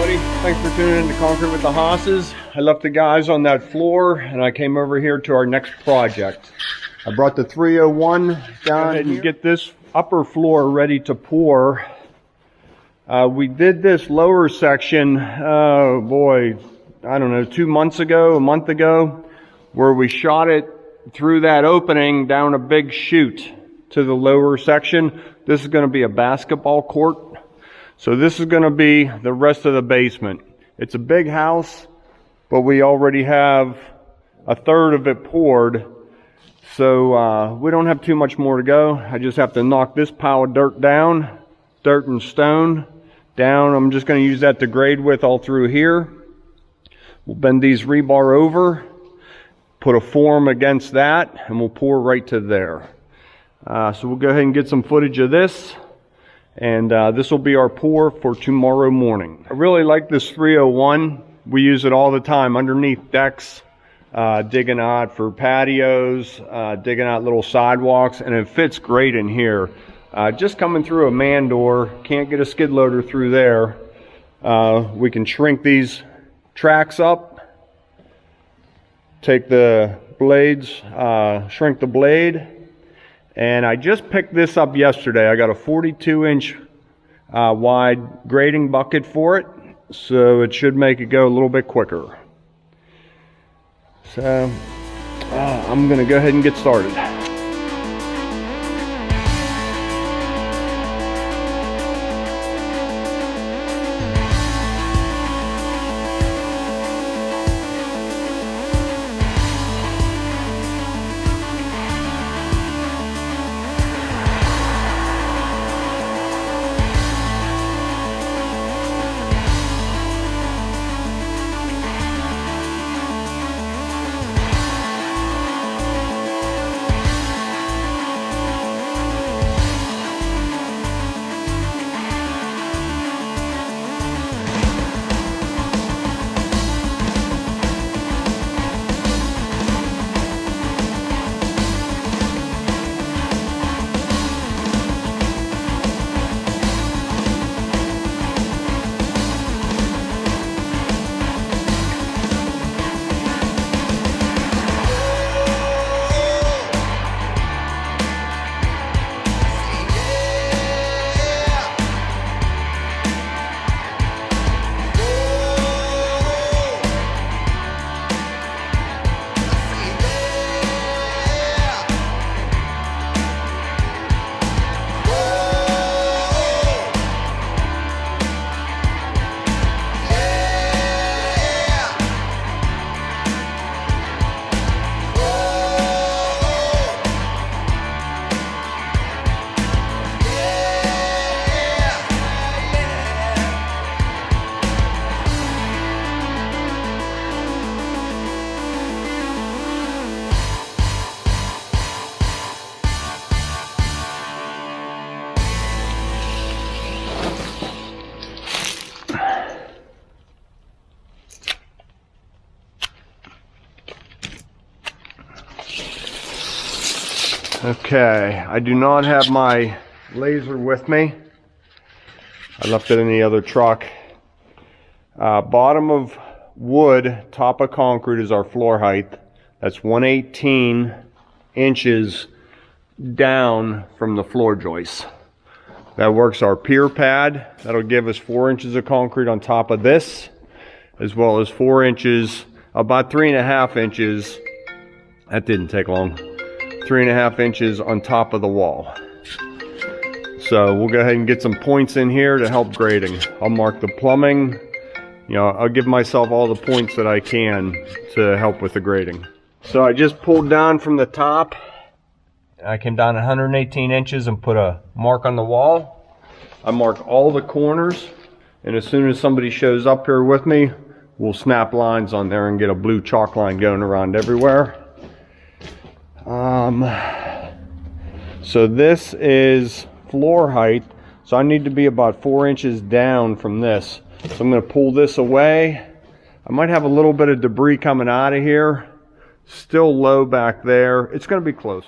everybody. Thanks for tuning in to Concrete with the Hosses. I left the guys on that floor and I came over here to our next project. I brought the 301 down and get this upper floor ready to pour. We did this lower section, oh boy, I don't know, 2 months ago, a month ago, where we shot it through that opening down a big chute to the lower section. This is going to be a basketball court. So this is going to be the rest of the basement. It's a big house, but we already have a third of it poured. So we don't have too much more to go. I just have to knock this pile of dirt down, dirt and stone down. I'm just going to use that to grade with all through here. We'll bend these rebar over, put a form against that, and we'll pour right to there. So we'll go ahead and get some footage of this. And this will be our pour for tomorrow morning. I really like this 301. We use it all the time underneath decks, digging out for patios, digging out little sidewalks, and it fits great in here. Just coming through a man door, can't get a skid loader through there. We can shrink these tracks up, take the blades, shrink the blade. And I just picked this up yesterday. I got a 42-inch wide grading bucket for it, so it should make it go a little bit quicker. So I'm going to go ahead and get started. Okay, I do not have my laser with me. I left it in the other truck. Bottom of wood, top of concrete is our floor height. That's 118 inches down from the floor joist. That works our pier pad. That'll give us 4 inches of concrete on top of this, as well as 4 inches, about 3.5 inches. That didn't take long. 3.5 inches on top of the wall. So we'll go ahead and get some points in here to help grading. I'll mark the plumbing. You know, I'll give myself all the points that I can to help with the grading. So I just pulled down from the top. I came down 118 inches and put a mark on the wall. I mark all the corners, and as soon as somebody shows up here with me, we'll snap lines on there and get a blue chalk line going around everywhere. So this is floor height, so I need to be about 4 inches down from this. So I'm going to pull this away. I might have a little bit of debris coming out of here. Still low back there. It's going to be close.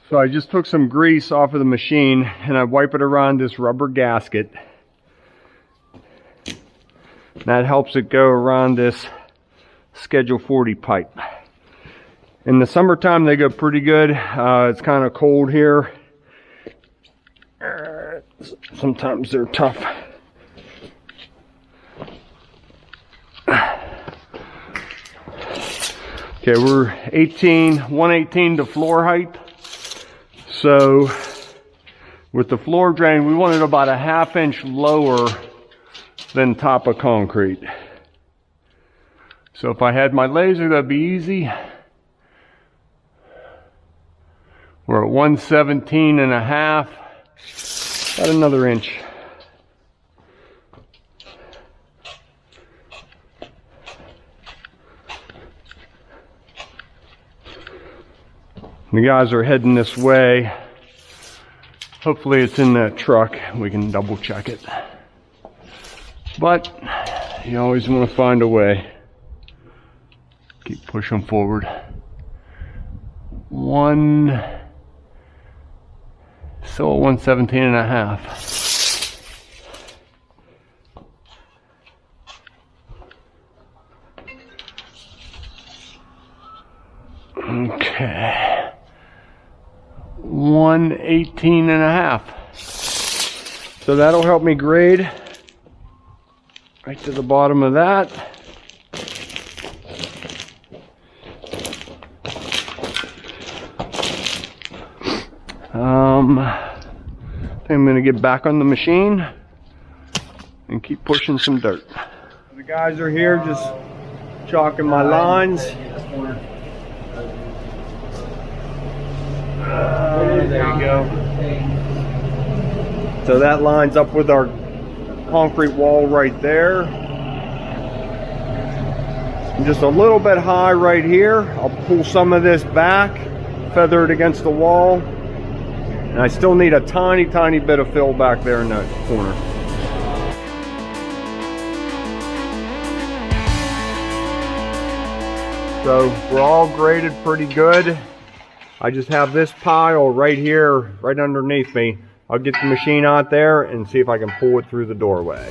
So I just took some grease off of the machine and I wipe it around this rubber gasket. That helps it go around this Schedule 40 pipe. In the summertime, they go pretty good. It's kind of cold here. Sometimes they're tough. Okay, we're 118 to floor height. So with the floor drain, we want it about a 1/2 inch lower than top of concrete. So if I had my laser, that'd be easy. We're at 117.5, about another inch. The guys are heading this way. Hopefully it's in that truck. We can double check it. But you always want to find a way. Keep pushing forward. Still at 117.5. Okay. 118.5. So that'll help me grade right to the bottom of that. I think I'm gonna get back on the machine and keep pushing some dirt. The guys are here just chalking my lines. There you go. So that lines up with our concrete wall right there. And just a little bit high right here. I'll pull some of this back, feather it against the wall. And I still need a tiny, tiny bit of fill back there in that corner. So we're all graded pretty good. I just have this pile right here, right underneath me. I'll get the machine out there and see if I can pull it through the doorway.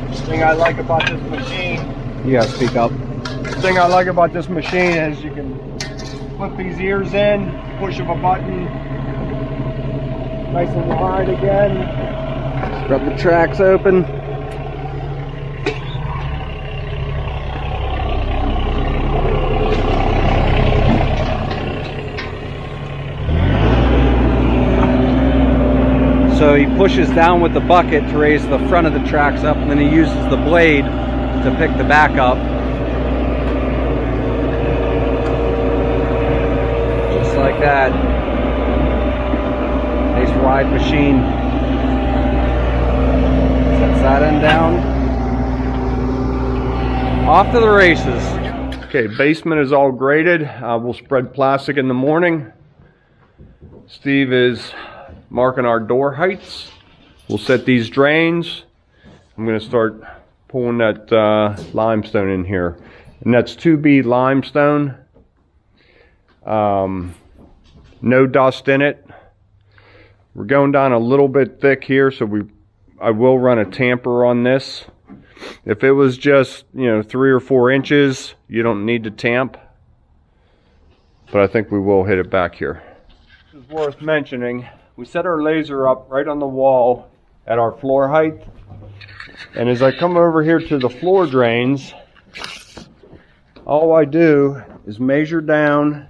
The thing I like about this machine, you gotta speak up. The thing I like about this machine is you can put these ears in, push of a button, nice and wide again. Scrub the tracks open. So he pushes down with the bucket to raise the front of the tracks up, and then he uses the blade to pick the back up. Just like that. Nice wide machine. Sets that end down. Off to the races. Okay, basement is all graded. We'll spread plastic in the morning. Steve is marking our door heights. We'll set these drains. I'm going to start pulling that limestone in here, and that's 2B limestone. No dust in it. We're going down a little bit thick here, so I will run a tamper on this. If it was just 3 or 4 inches, you don't need to tamp, but I think we will hit it back here. This is worth mentioning. We set our laser up right on the wall at our floor height. And as I come over here to the floor drains, all I do is measure down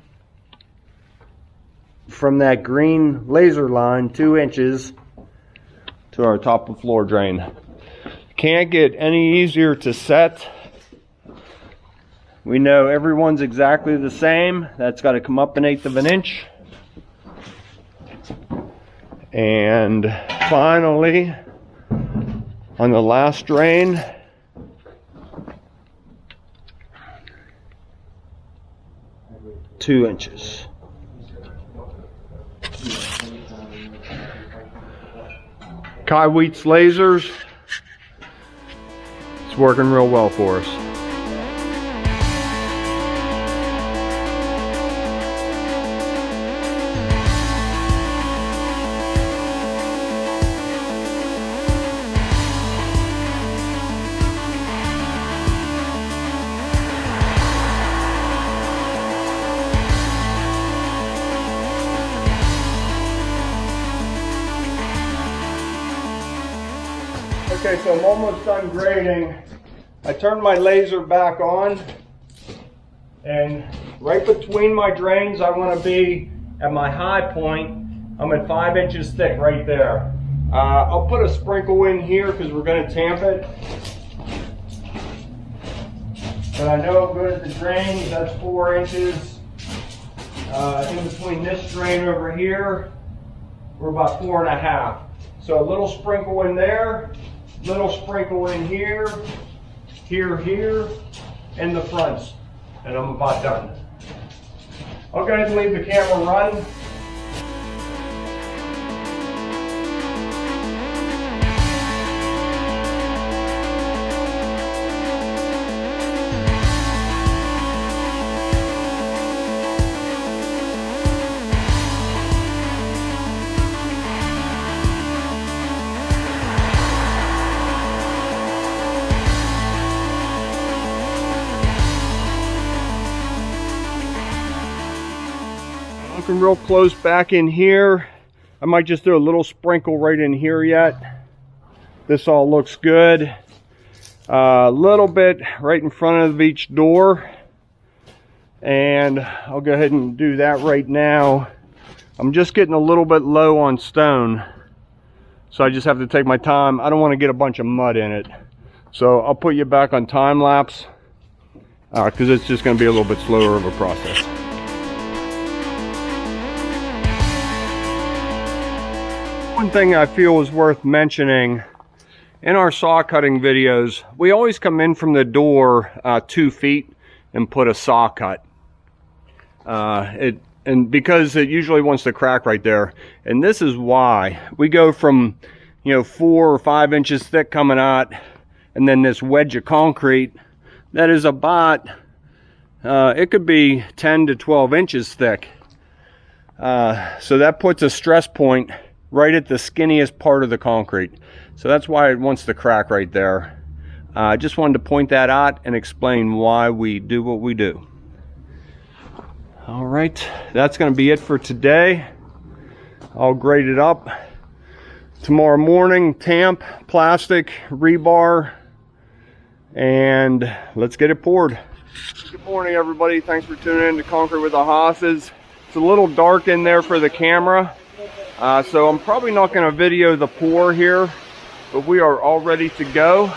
from that green laser line 2 inches to our top of floor drain. Can't get any easier to set. We know everyone's exactly the same. That's got to come up 1/8 of an inch. And finally, on the last drain, two inches. Kai Wheat's lasers, it's working real well for us. Okay, so I'm almost done grading. I turned my laser back on, and right between my drains I want to be at my high point. I'm at 5 inches thick right there. I'll put a sprinkle in here because we're going to tamp it. But I know I'm good at the drains. That's 4 inches. In between this drain over here, we're about 4.5. So a little sprinkle in there. Little sprinkle in here, here, and the fronts, and I'm about done. I'll go ahead and leave the camera run. Looking real close back in here. I might just do a little sprinkle right in here yet. This all looks good. A little bit right in front of each door. And I'll go ahead and do that right now. I'm just getting a little bit low on stone. So I just have to take my time. I don't want to get a bunch of mud in it. So I'll put you back on time lapse. Because it's just going to be a little bit slower of a process. One thing I feel is worth mentioning, in our saw cutting videos, we always come in from the door 2 feet and put a saw cut. And because it usually wants to crack right there. And this is why. We go from 4 or 5 inches thick coming out, and then this wedge of concrete that is about, it could be 10 to 12 inches thick. So that puts a stress point right at the skinniest part of the concrete. So that's why it wants to crack right there. I just wanted to point that out and explain why we do what we do. All right, that's going to be it for today. I'll grade it up. Tomorrow morning, tamp, plastic, rebar, and let's get it poured. Good morning, everybody. Thanks for tuning in to Concrete with the Hosses. It's a little dark in there for the camera. So I'm probably not going to video the pour here, but we are all ready to go.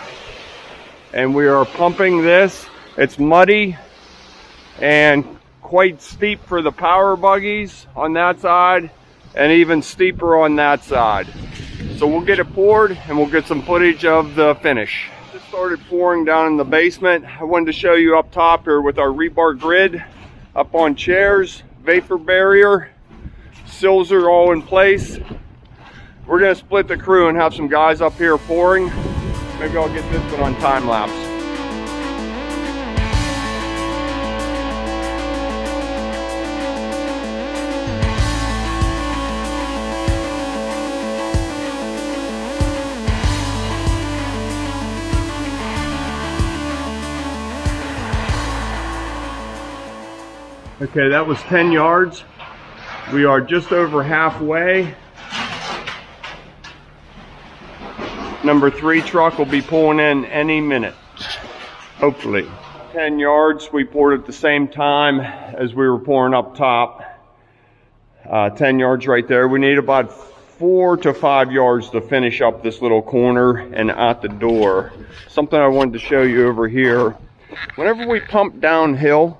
And we are pumping this. It's muddy and quite steep for the power buggies on that side, and even steeper on that side. So we'll get it poured and we'll get some footage of the finish. Just started pouring down in the basement. I wanted to show you up top here with our rebar grid up on chairs, vapor barrier. Sills are all in place. We're going to split the crew and have some guys up here pouring. Maybe I'll get this one on time lapse. Okay, that was 10 yards. We are just over halfway. Number 3 truck will be pulling in any minute, hopefully. 10 yards, we poured at the same time as we were pouring up top. 10 yards right there. We need about 4 to 5 yards to finish up this little corner and out the door. Something I wanted to show you over here. Whenever we pump downhill,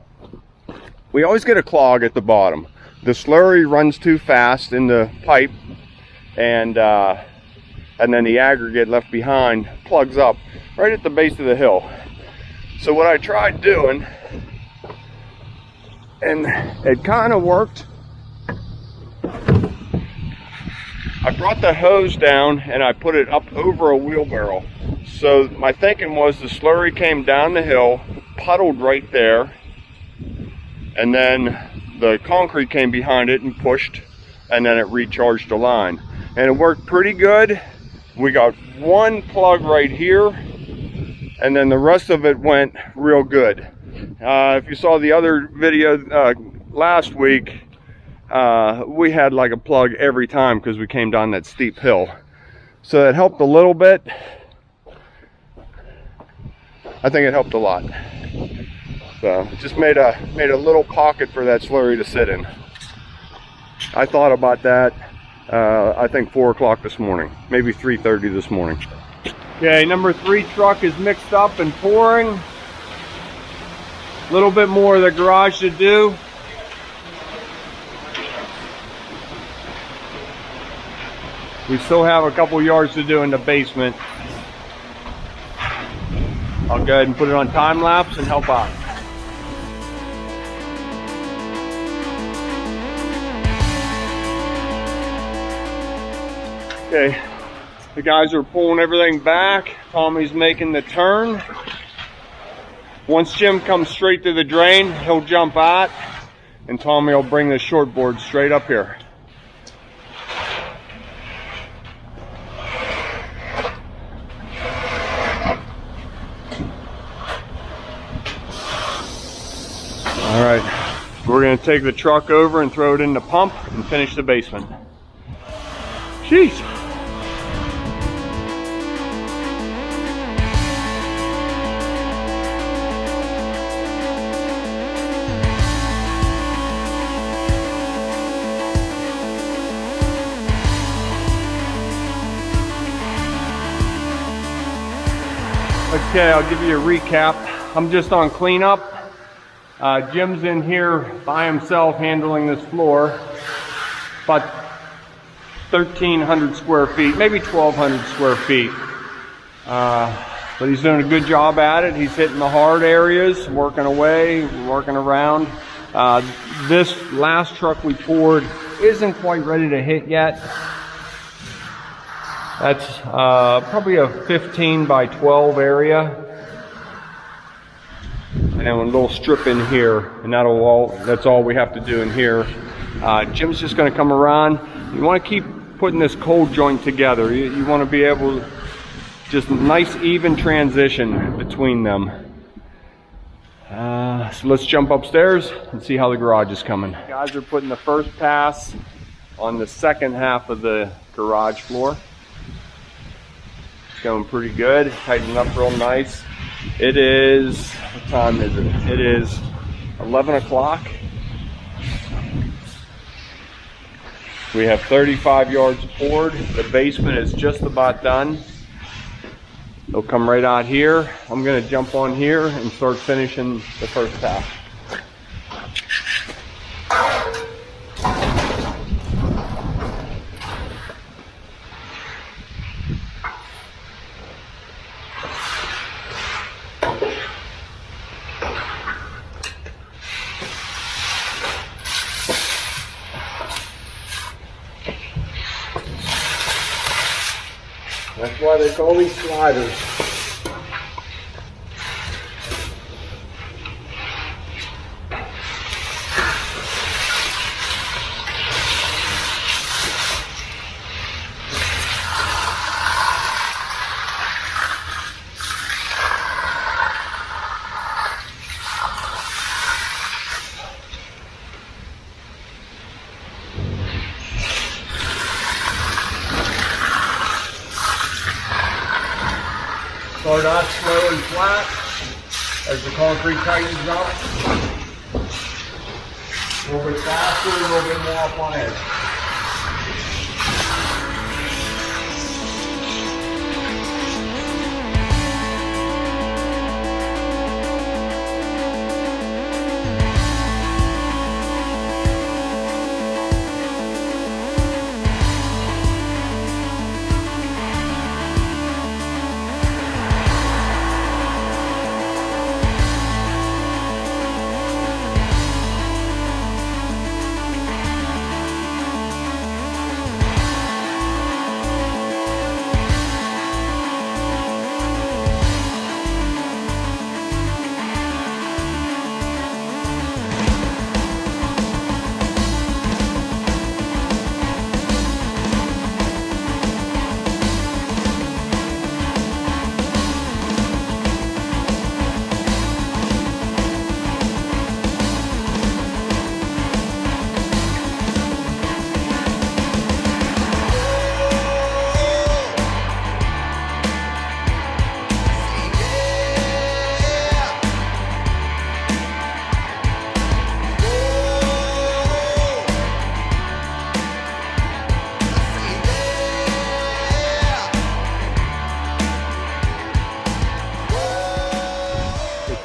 we always get a clog at the bottom. The slurry runs too fast in the pipe, and then the aggregate left behind plugs up right at the base of the hill. So what I tried doing, and it kind of worked, I brought the hose down and I put it up over a wheelbarrow. So my thinking was the slurry came down the hill, puddled right there, and then the concrete came behind it and pushed, and then it recharged the line. And it worked pretty good. We got one plug right here, and then the rest of it went real good. If you saw the other video last week, we had like a plug every time because we came down that steep hill. So it helped a little bit. I think it helped a lot. So just made a little pocket for that slurry to sit in. I thought about that, I think 4 o'clock this morning, maybe 3:30 this morning. Okay, number 3 truck is mixed up and pouring. A little bit more of the garage to do. We still have a couple yards to do in the basement. I'll go ahead and put it on time lapse and help out. Okay, the guys are pulling everything back. Tommy's making the turn. Once Jim comes straight to the drain, he'll jump out, and Tommy will bring the short board straight up here. All right, we're gonna take the truck over and throw it in the pump and finish the basement. Jeez. Okay, I'll give you a recap. I'm just on cleanup. Jim's in here by himself handling this floor. About 1,300 square feet, maybe 1,200 square feet. But he's doing a good job at it. He's hitting the hard areas, working away, working around. This last truck we poured isn't quite ready to hit yet. That's probably a 15 by 12 area. And a little strip in here, and that's all we have to do in here. Jim's just going to come around. You want to keep putting this cold joint together. You want to be able to just nice even transition between them. So let's jump upstairs and see how the garage is coming. Guys are putting the first pass on the second half of the garage floor. It's going pretty good, tightening up real nice. It is, what time is it? It is 11 o'clock. We have 35 yards poured. The basement is just about done. They'll come right out here. I'm going to jump on here and start finishing the first pass. That's why they call these sliders. Start out slow and flat as the concrete tightens up. A little bit faster, a little bit more up on edge.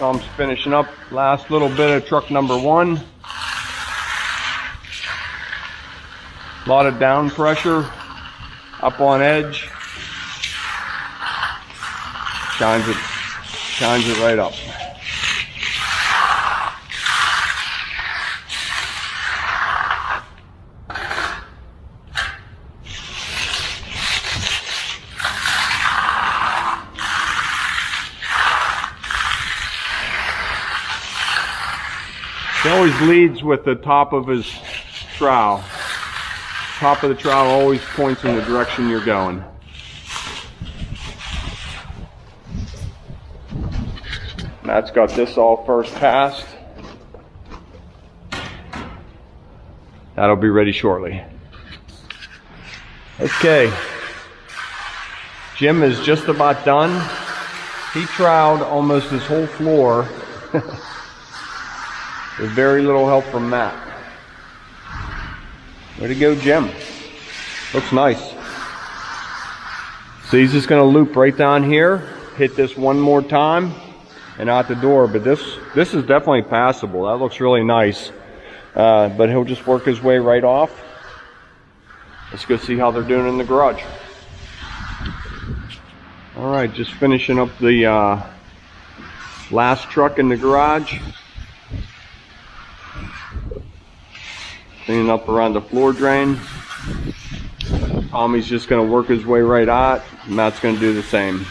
Tom's finishing up last little bit of truck number 1. A lot of down pressure, up on edge. Shines it right up. He always leads with the top of his trowel. Top of the trowel always points in the direction you're going. Matt's got this all first passed. That'll be ready shortly. Okay. Jim is just about done. He troweled almost his whole floor with very little help from Matt. Way to go, Jim. Looks nice. So he's just going to loop right down here, hit this one more time, and out the door. But this is definitely passable. That looks really nice. But he'll just work his way right off. Let's go see how they're doing in the garage. All right, just finishing up the last truck in the garage. Cleaning up around the floor drain. Tommy's just going to work his way right out. Matt's going to do the same.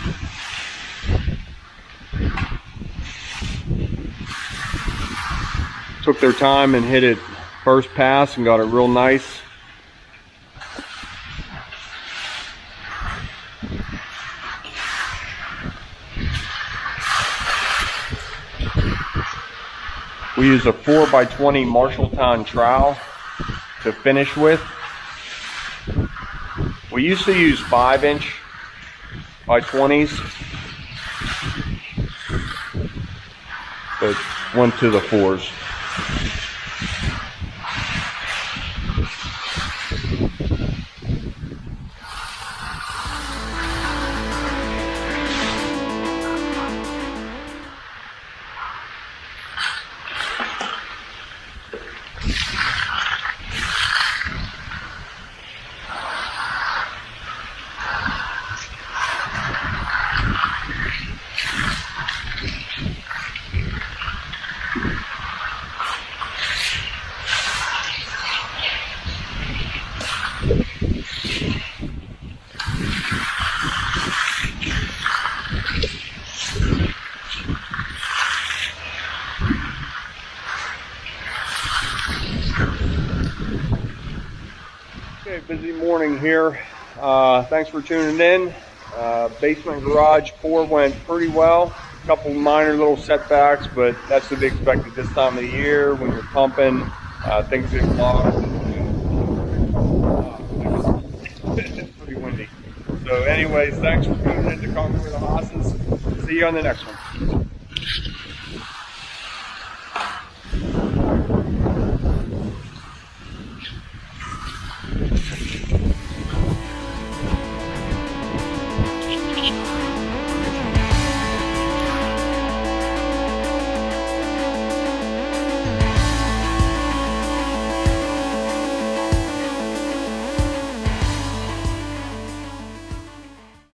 Took their time and hit it first pass and got it real nice. We use a 4x20 Marshalltown trowel to finish with. We used to use 5-inch by 20s, but went to the 4s. Okay, busy morning here. Thanks for tuning in. Basement garage pour went pretty well. A couple minor little setbacks, but that's to be expected this time of the year when you're pumping. Things get clogged. It's pretty windy. So anyways, thanks for tuning in to Conquer with the Hosses. See you on the next one.